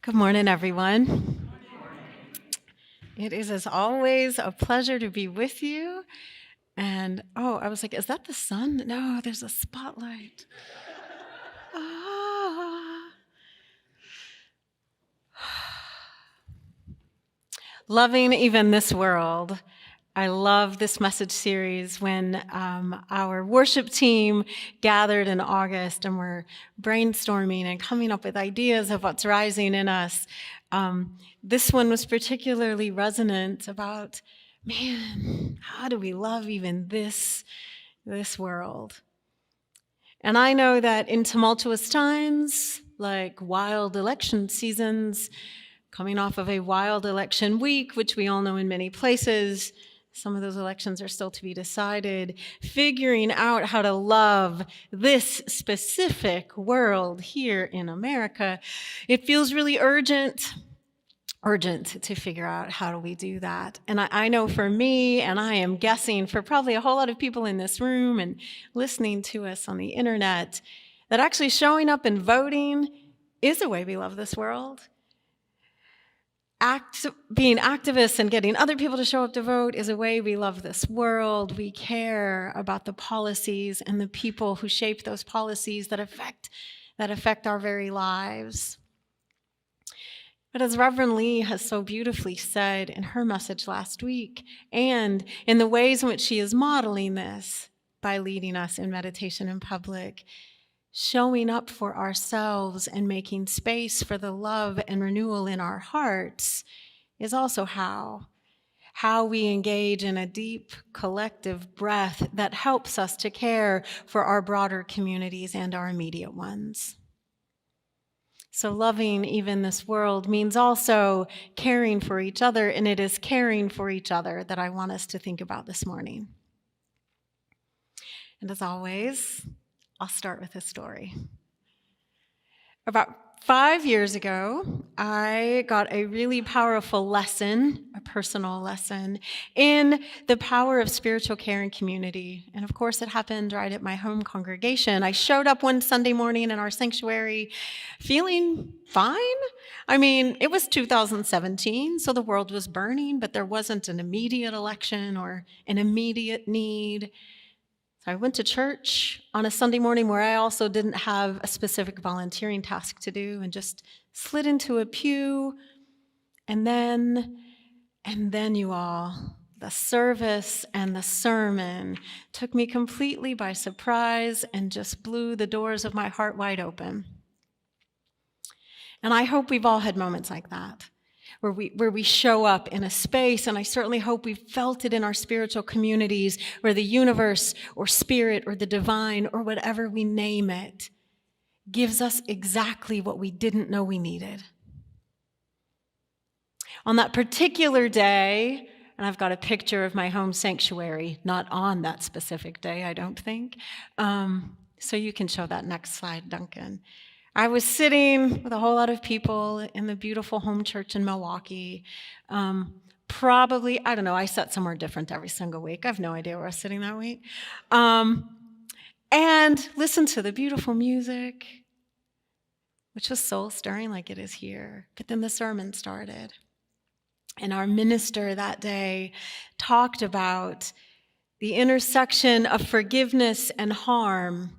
Good morning, everyone. It is, as always, a pleasure to be with you. And I was like, is that the sun? No, there's a spotlight. Ah. Loving even this world. I love this message series when our worship team gathered in August and we're brainstorming and coming up with ideas of what's rising in us. This one was particularly resonant about, man, how do we love even this world? And I know that in tumultuous times, like wild election seasons, coming off of a wild election week, which we all know in many places, some of those elections are still to be decided, figuring out how to love this specific world here in America, it feels really urgent to figure out how do we do that. And I know for me, and I am guessing for probably a whole lot of people in this room and listening to us on the internet, that actually showing up and voting is a way we love this world. Being activists and getting other people to show up to vote is a way we love this world. We care about the policies and the people who shape those policies that affect our very lives. But as Reverend Lee has so beautifully said in her message last week, and in the ways in which she is modeling this by leading us in meditation in public, showing up for ourselves and making space for the love and renewal in our hearts is also how we engage in a deep collective breath that helps us to care for our broader communities and our immediate ones. So loving even this world means also caring for each other, and it is caring for each other that I want us to think about this morning. And as always, I'll start with a story. About 5 years ago, I got a really powerful lesson, a personal lesson, in the power of spiritual care and community. And of course, it happened right at my home congregation. I showed up one Sunday morning in our sanctuary feeling fine. I mean, it was 2017, so the world was burning, but there wasn't an immediate election or an immediate need. So I went to church on a Sunday morning where I also didn't have a specific volunteering task to do and just slid into a pew. And then you all, the service and the sermon took me completely by surprise and just blew the doors of my heart wide open. And I hope we've all had moments like that, where we show up in a space, and I certainly hope we've felt it in our spiritual communities, where the universe or spirit or the divine or whatever we name it gives us exactly what we didn't know we needed. On that particular day, and I've got a picture of my home sanctuary, not on that specific day, I don't think, so you can show that next slide, Duncan. I was sitting with a whole lot of people in the beautiful home church in Milwaukee. Probably, I don't know, I sat somewhere different every single week. I have no idea where I was sitting that week. And listened to the beautiful music, which was soul-stirring like it is here. But then the sermon started. And our minister that day talked about the intersection of forgiveness and harm,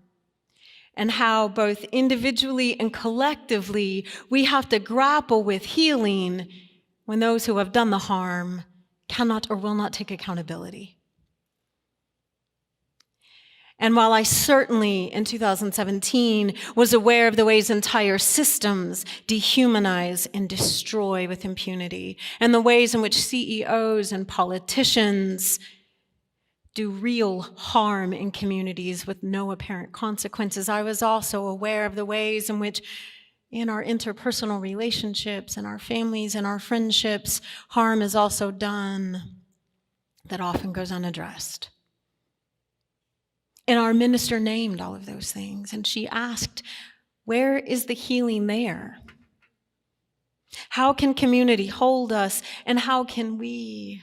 and how both individually and collectively we have to grapple with healing when those who have done the harm cannot or will not take accountability. And while I certainly in 2017 was aware of the ways entire systems dehumanize and destroy with impunity, and the ways in which CEOs and politicians do real harm in communities with no apparent consequences, I was also aware of the ways in which in our interpersonal relationships, in our families, and our friendships, harm is also done that often goes unaddressed. And our minister named all of those things, and she asked, where is the healing there? How can community hold us, and how can we,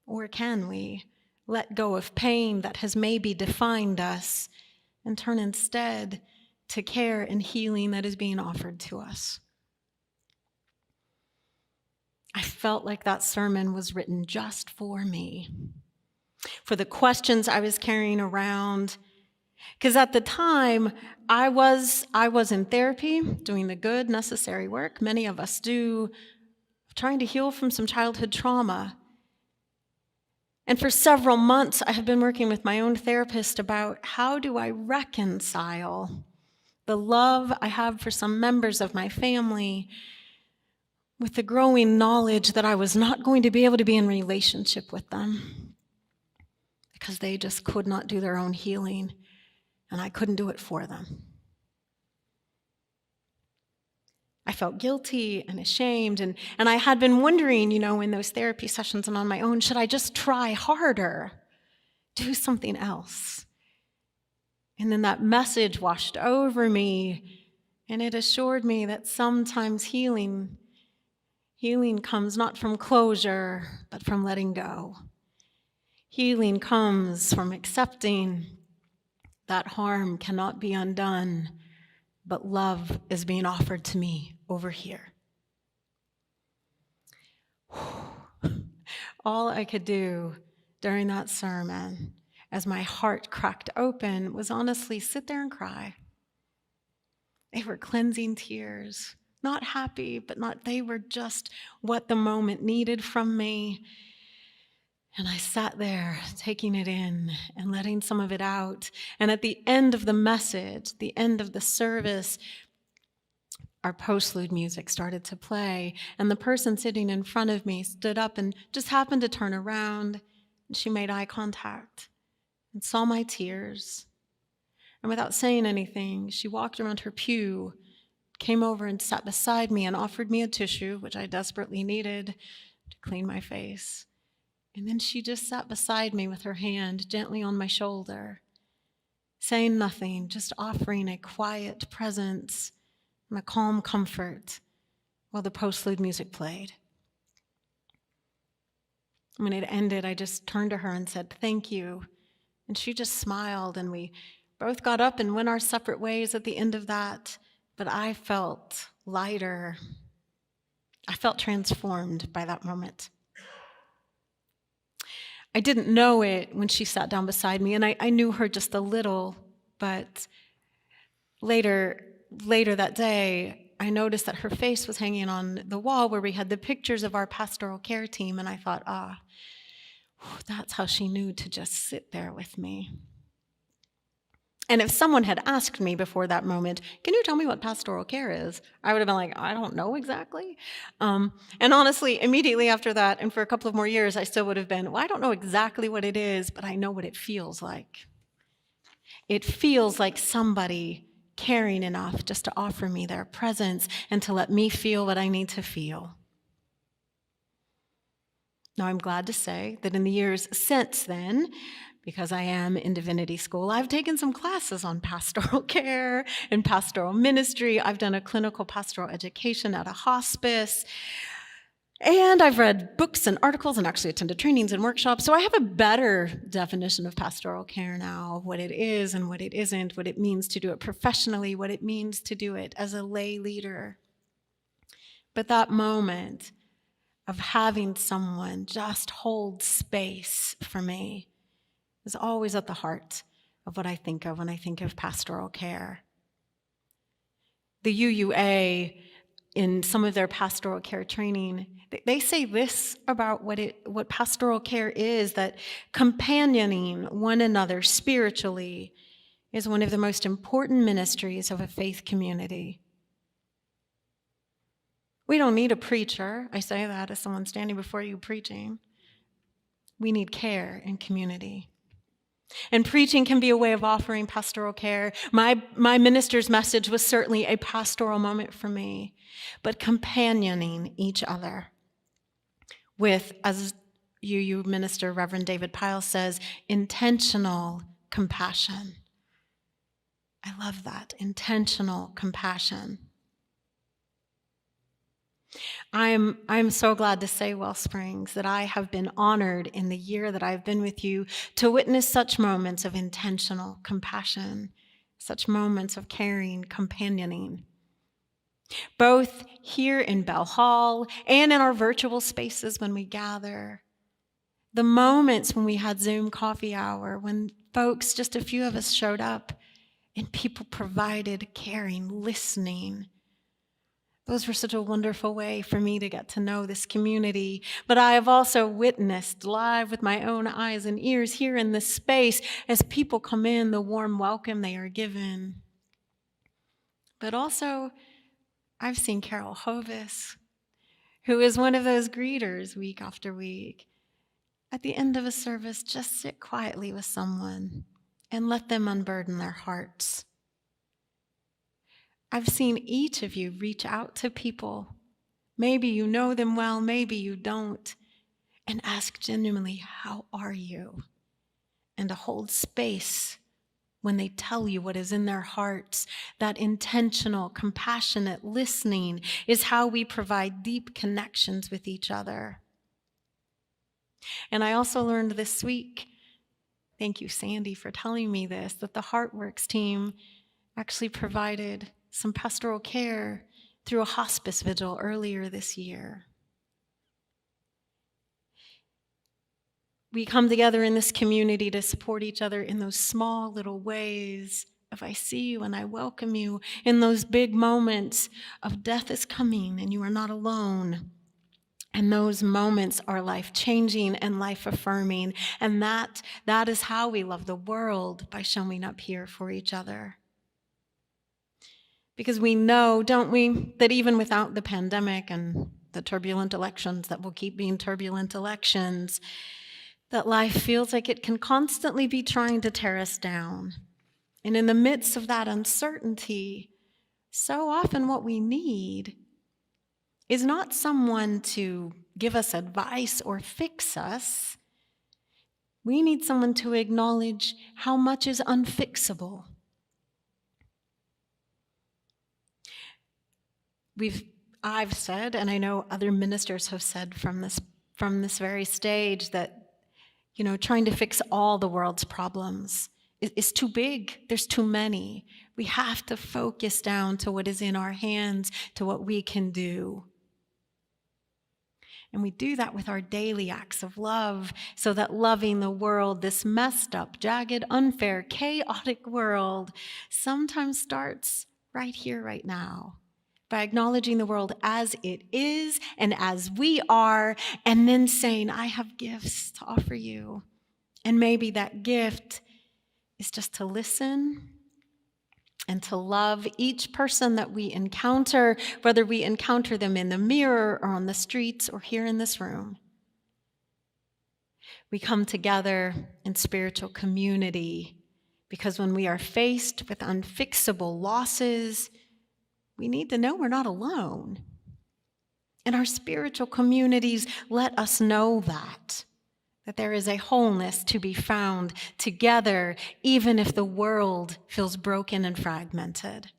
or can we, let go of pain that has maybe defined us and turn instead to care and healing that is being offered to us? I felt like that sermon was written just for me, for the questions I was carrying around. Because at the time, I was in therapy, doing the good, necessary work many of us do, trying to heal from some childhood trauma. And for several months, I have been working with my own therapist about how do I reconcile the love I have for some members of my family with the growing knowledge that I was not going to be able to be in relationship with them because they just could not do their own healing, and I couldn't do it for them. I felt guilty and ashamed, and I had been wondering, in those therapy sessions and on my own, should I just try harder, do something else? And then that message washed over me, and it assured me that sometimes healing comes not from closure, but from letting go. Healing comes from accepting that harm cannot be undone, but love is being offered to me over here. All I could do during that sermon, as my heart cracked open, was honestly sit there and cry. They were cleansing tears, not happy, but they were just what the moment needed from me. And I sat there taking it in and letting some of it out. And at the end of the message, the end of the service, our postlude music started to play, and the person sitting in front of me stood up and just happened to turn around, and she made eye contact and saw my tears. And without saying anything, she walked around her pew, came over and sat beside me and offered me a tissue, which I desperately needed to clean my face. And then she just sat beside me with her hand gently on my shoulder, saying nothing, just offering a quiet presence and a calm comfort while the postlude music played. When it ended, I just turned to her and said, "Thank you." And she just smiled, and we both got up and went our separate ways at the end of that. But I felt lighter. I felt transformed by that moment. I didn't know it when she sat down beside me, and I knew her just a little, but later that day, I noticed that her face was hanging on the wall where we had the pictures of our pastoral care team, and I thought, that's how she knew to just sit there with me. And if someone had asked me before that moment, "Can you tell me what pastoral care is?" I would have been like, "I don't know exactly." And honestly, immediately after that, and for a couple of more years, I still would have been, "Well, I don't know exactly what it is, but I know what it feels like." It feels like somebody caring enough just to offer me their presence and to let me feel what I need to feel. Now, I'm glad to say that in the years since then, because I am in divinity school, I've taken some classes on pastoral care and pastoral ministry. I've done a clinical pastoral education at a hospice. And I've read books and articles and actually attended trainings and workshops. So I have a better definition of pastoral care now, what it is and what it isn't, what it means to do it professionally, what it means to do it as a lay leader. But that moment of having someone just hold space for me is always at the heart of what I think of when I think of pastoral care. The UUA, in some of their pastoral care training, they say this about what pastoral care is, that companioning one another spiritually is one of the most important ministries of a faith community. We don't need a preacher. I say that as someone standing before you preaching. We need care and community. And preaching can be a way of offering pastoral care. My minister's message was certainly a pastoral moment for me, but companioning each other with, as UU minister Reverend David Pyle says, intentional compassion. I love that, intentional compassion. I'm so glad to say, Wellsprings, that I have been honored in the year that I've been with you to witness such moments of intentional compassion, such moments of caring, companioning. both here in Bell Hall and in our virtual spaces when we gather. The moments when we had Zoom coffee hour, when folks, just a few of us showed up and people provided caring, listening. Those were such a wonderful way for me to get to know this community. But I have also witnessed live with my own eyes and ears here in this space as people come in, the warm welcome they are given. But also, I've seen Carol Hovis, who is one of those greeters week after week. At the end of a service, just sit quietly with someone and let them unburden their hearts. I've seen each of you reach out to people. Maybe you know them well, maybe you don't, and ask genuinely, how are you? And to hold space when they tell you what is in their hearts. That intentional, compassionate listening is how we provide deep connections with each other. And I also learned this week, thank you, Sandy, for telling me this, that the Heartworks team actually provided some pastoral care through a hospice vigil earlier this year. We come together in this community to support each other in those small little ways. If I see you and I welcome you, in those big moments of death is coming and you are not alone. And those moments are life-changing and life-affirming. And that is how we love the world, by showing up here for each other. Because we know, don't we, that even without the pandemic and the turbulent elections that will keep being turbulent elections, that life feels like it can constantly be trying to tear us down. And in the midst of that uncertainty, so often what we need is not someone to give us advice or fix us. We need someone to acknowledge how much is unfixable. I've said, and I know other ministers have said from this very stage, that trying to fix all the world's problems is too big. There's too many. We have to focus down to what is in our hands, to what we can do. And we do that with our daily acts of love, so that loving the world, this messed up, jagged, unfair, chaotic world, sometimes starts right here, right now, by acknowledging the world as it is and as we are, and then saying, I have gifts to offer you. And maybe that gift is just to listen and to love each person that we encounter, whether we encounter them in the mirror or on the streets or here in this room. We come together in spiritual community because when we are faced with unfixable losses, we need to know we're not alone. And our spiritual communities let us know that there is a wholeness to be found together, even if the world feels broken and fragmented.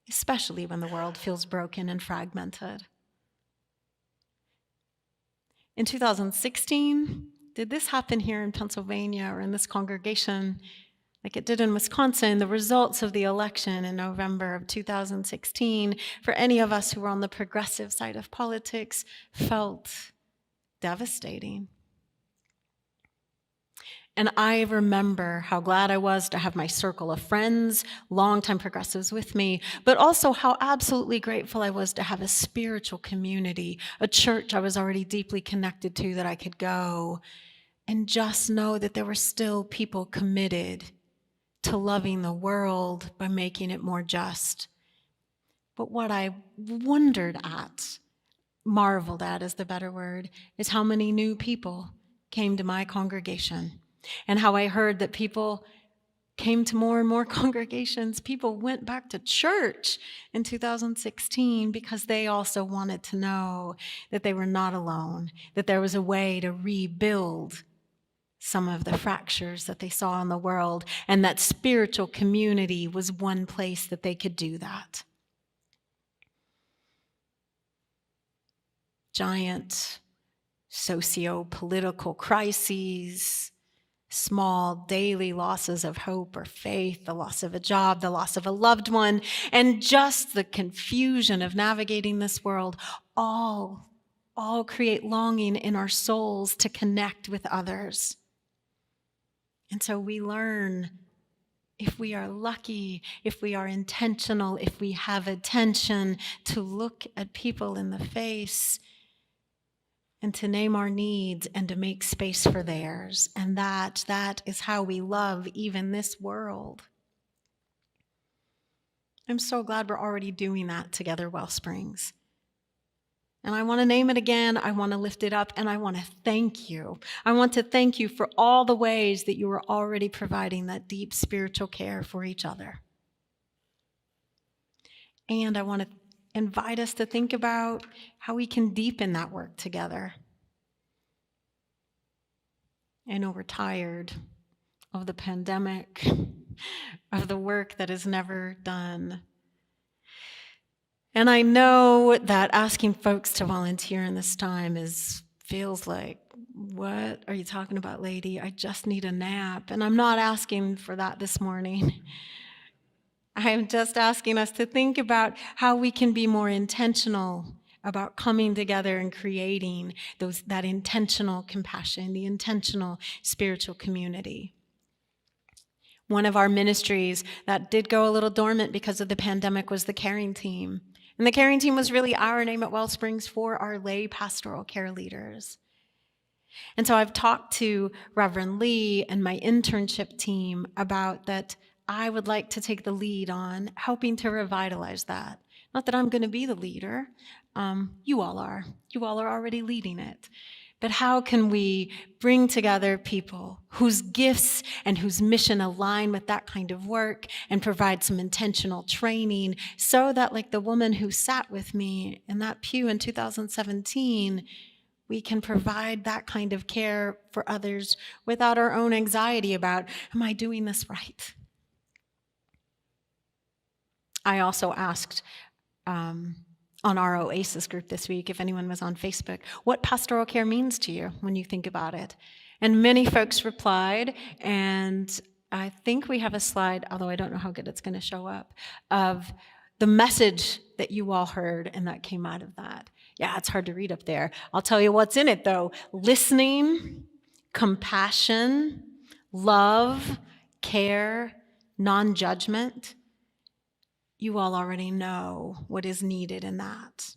Especially when the world feels broken and fragmented. In 2016, did this happen here in Pennsylvania or in this congregation like it did in Wisconsin? The results of the election in November of 2016, for any of us who were on the progressive side of politics, felt devastating. And I remember how glad I was to have my circle of friends, longtime progressives with me, but also how absolutely grateful I was to have a spiritual community, a church I was already deeply connected to that I could go and just know that there were still people committed to loving the world by making it more just. But what I wondered at, marveled at is the better word, is how many new people came to my congregation, and how I heard that people came to more and more congregations. People went back to church in 2016 because they also wanted to know that they were not alone, that there was a way to rebuild some of the fractures that they saw in the world, and that spiritual community was one place that they could do that. Giant socio-political crises, Small daily losses of hope or faith, the loss of a job, the loss of a loved one, and just the confusion of navigating this world, all create longing in our souls to connect with others. And so we learn, if we are lucky, if we are intentional, if we have attention, to look at people in the face and to name our needs and to make space for theirs. And that is how we love even this world. I'm so glad we're already doing that together, Wellsprings. And I want to name it again, I want to lift it up, and I want to thank you. I want to thank you for all the ways that you are already providing that deep spiritual care for each other. And I want to invite us to think about how we can deepen that work together. I know we're tired of the pandemic, of the work that is never done. And I know that asking folks to volunteer in this time feels like, what are you talking about, lady? I just need a nap. And I'm not asking for that this morning. I am just asking us to think about how we can be more intentional about coming together and creating that intentional compassion, the intentional spiritual community. One of our ministries that did go a little dormant because of the pandemic was the caring team. And the caring team was really our name at Wellsprings for our lay pastoral care leaders. And so I've talked to Reverend Lee and my internship team about that I would like to take the lead on helping to revitalize that. Not that I'm going to be the leader. You all are. You all are already leading it. But how can we bring together people whose gifts and whose mission align with that kind of work and provide some intentional training so that, like the woman who sat with me in that pew in 2017, we can provide that kind of care for others without our own anxiety about, am I doing this right? I also asked on our Oasis group this week, if anyone was on Facebook, what pastoral care means to you when you think about it. And many folks replied, and I think we have a slide, although I don't know how good it's going to show up, of the message that you all heard and that came out of that. Yeah, it's hard to read up there. I'll tell you what's in it, though. Listening, compassion, love, care, non-judgment. You all already know what is needed in that.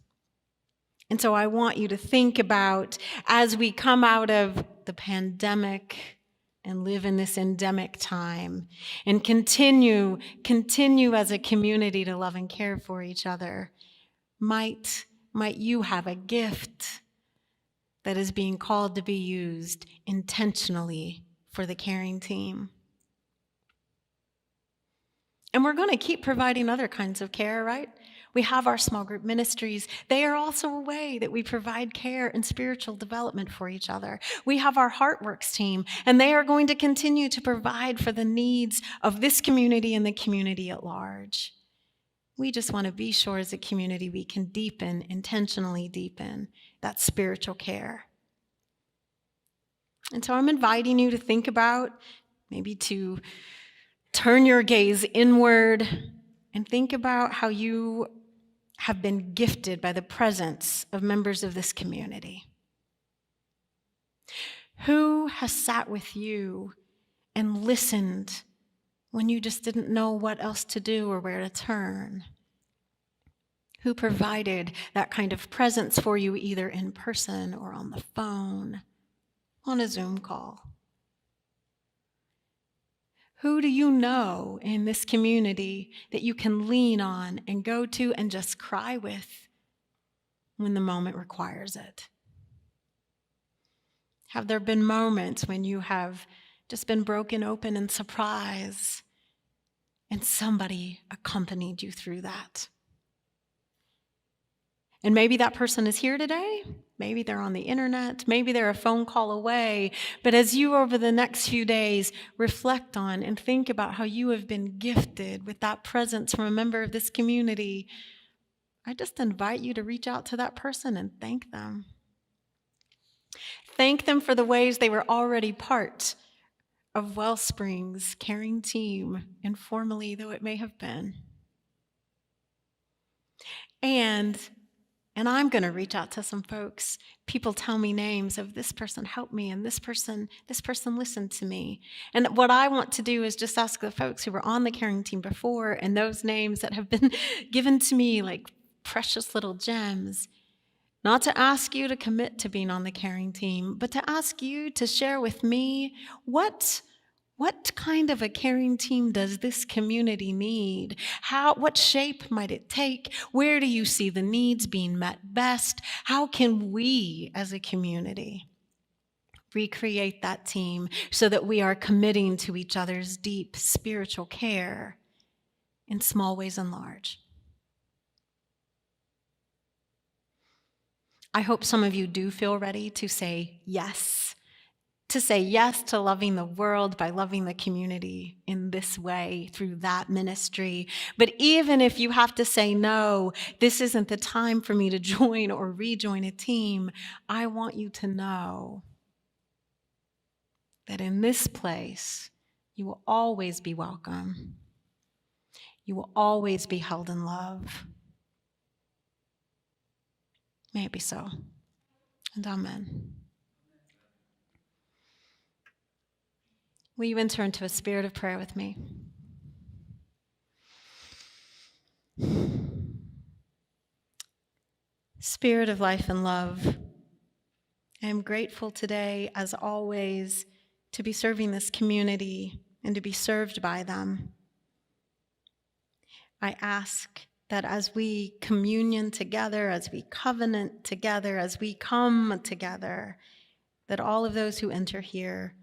And so I want you to think about, as we come out of the pandemic and live in this endemic time and continue as a community to love and care for each other, might you have a gift that is being called to be used intentionally for the caring team. And we're going to keep providing other kinds of care, right? We have our small group ministries. They are also a way that we provide care and spiritual development for each other. We have our Heartworks team, and they are going to continue to provide for the needs of this community and the community at large. We just want to be sure as a community we can intentionally deepen that spiritual care. And so I'm inviting you to think about, maybe to turn your gaze inward and think about how you have been gifted by the presence of members of this community. Who has sat with you and listened when you just didn't know what else to do or where to turn? Who provided that kind of presence for you either in person or on the phone, on a Zoom call? Who do you know in this community that you can lean on and go to and just cry with when the moment requires it? Have there been moments when you have just been broken open in surprise and somebody accompanied you through that? And maybe that person is here today. Maybe they're on the internet. Maybe they're a phone call away. But as you, over the next few days, reflect on and think about how you have been gifted with that presence from a member of this community, I just invite you to reach out to that person and thank them. Thank them for the ways they were already part of Wellspring's caring team, informally though it may have been. And I'm going to reach out to some folks. People tell me names of this person helped me and this person listened to me. And what I want to do is just ask the folks who were on the caring team before and those names that have been given to me like precious little gems, not to ask you to commit to being on the caring team, but to ask you to share with me what kind of a caring team does this community need? What shape might it take? Where do you see the needs being met best? How can we as a community recreate that team so that we are committing to each other's deep spiritual care in small ways and large? I hope some of you do feel ready to say yes. To say yes to loving the world by loving the community in this way through that ministry. But even if you have to say no, this isn't the time for me to join or rejoin a team, I want you to know that in this place, you will always be welcome. You will always be held in love. May it be so. And amen. Will you enter into a spirit of prayer with me? Spirit of life and love, I am grateful today, as always, to be serving this community and to be served by them. I ask that as we communion together, as we covenant together, as we come together, that all of those who enter here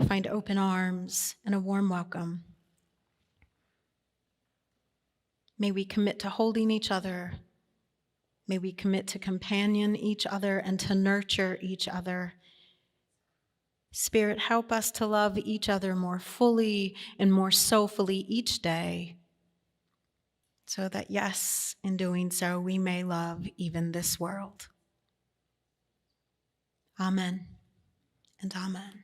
find open arms and a warm welcome. May we commit to holding each other. May we commit to companion each other and to nurture each other. Spirit, help us to love each other more fully and more soulfully each day, so that, yes, in doing so, we may love even this world. Amen and amen.